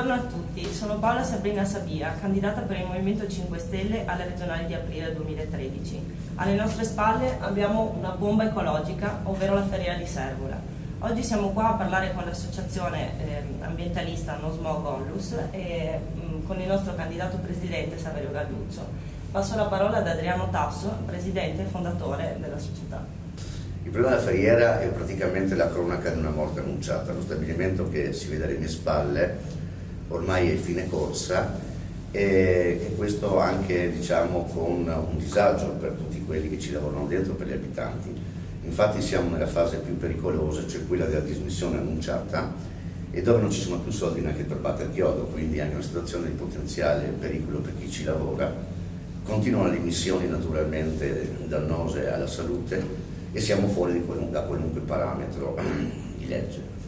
Buongiorno a tutti, sono Paola Sabrina Sabia, candidata per il Movimento 5 Stelle alle regionali di aprile 2013. Alle nostre spalle abbiamo una bomba ecologica, ovvero la Ferriera di Servola. Oggi siamo qua a parlare con l'associazione ambientalista No Smog Onlus e con il nostro candidato presidente Saverio Galluccio. Passo la parola ad Adriano Tasso, presidente e fondatore della società. Il problema della Ferriera è praticamente la cronaca di una morte annunciata. Lo stabilimento che si vede alle mie spalle ormai è fine corsa e questo anche, diciamo, con un disagio per tutti quelli che ci lavorano dentro, per gli abitanti. Infatti siamo nella fase più pericolosa, cioè quella della dismissione annunciata, e dove non ci sono più soldi neanche per battere chiodo, quindi anche una situazione di potenziale pericolo per chi ci lavora. Continuano le emissioni naturalmente dannose alla salute e siamo fuori da qualunque parametro di legge.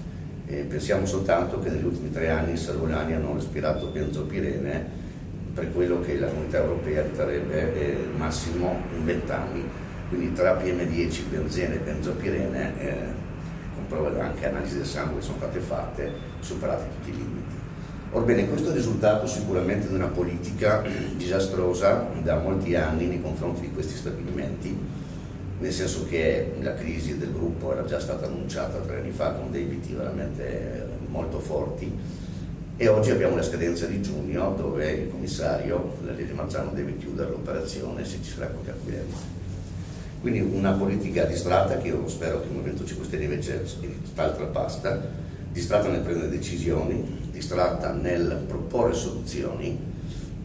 Pensiamo soltanto che negli ultimi 3 anni i salvolani hanno respirato benzopirene per quello che la comunità europea riterrebbe massimo in 20 anni, quindi tra PM10, benzene e benzopirene, con prove anche analisi del sangue che sono state fatte, superati tutti i limiti. Orbene, questo è il risultato sicuramente di una politica disastrosa da molti anni nei confronti di questi stabilimenti, nel senso che la crisi del gruppo era già stata annunciata 3 anni fa con debiti veramente molto forti e oggi abbiamo la scadenza di giugno dove il commissario, la legge Marzano, deve chiudere l'operazione se ci sarà qualche acquirente. Quindi una politica distratta che io spero che il Movimento 5 Stelle invece è tutt'altra pasta, distratta nel prendere decisioni, distratta nel proporre soluzioni,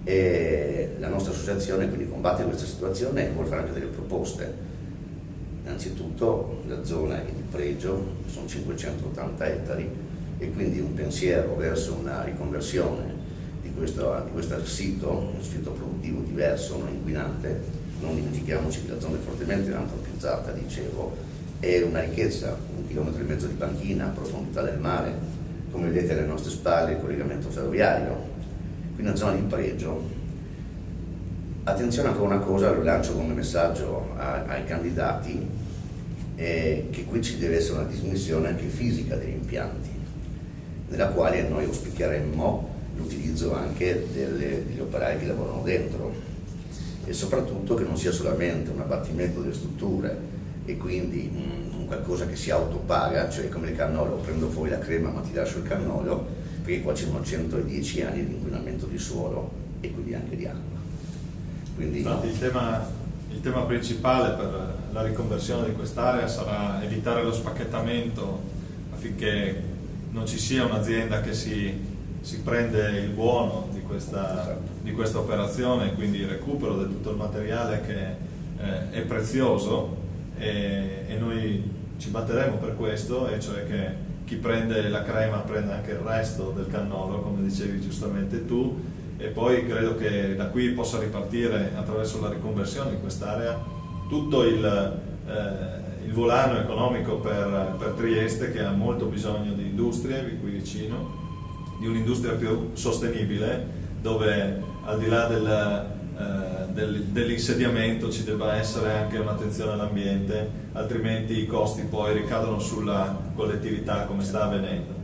e la nostra associazione quindi combatte questa situazione e vuole fare anche delle proposte. Innanzitutto la zona è di pregio, sono 580 ettari e quindi un pensiero verso una riconversione di questo sito, un sito produttivo diverso, non inquinante. Non dimentichiamoci che la zona è fortemente antropizzata, dicevo, è una ricchezza, 1,5 chilometri di banchina, profondità del mare, come vedete alle nostre spalle il collegamento ferroviario, quindi una zona di pregio. Attenzione ancora una cosa, lo lancio come messaggio ai candidati, che qui ci deve essere una dismissione anche fisica degli impianti, nella quale noi auspicheremmo l'utilizzo anche degli operai che lavorano dentro e soprattutto che non sia solamente un abbattimento delle strutture e quindi qualcosa che si autopaga, cioè come il cannolo, prendo fuori la crema ma ti lascio il cannolo, perché qua ci sono 110 anni di inquinamento di suolo e quindi anche di acqua. Quindi, infatti il tema principale per la riconversione di quest'area sarà evitare lo spacchettamento affinché non ci sia un'azienda che si prende il buono di questa operazione, quindi il recupero di tutto il materiale che è prezioso e noi ci batteremo per questo, e cioè che chi prende la crema prenda anche il resto del cannolo, come dicevi giustamente tu, e poi credo che da qui possa ripartire attraverso la riconversione di quest'area tutto il volano economico per Trieste, che ha molto bisogno di industrie qui vicino, di un'industria più sostenibile, dove al di là dell'insediamento ci debba essere anche un'attenzione all'ambiente, altrimenti i costi poi ricadono sulla collettività come sta avvenendo.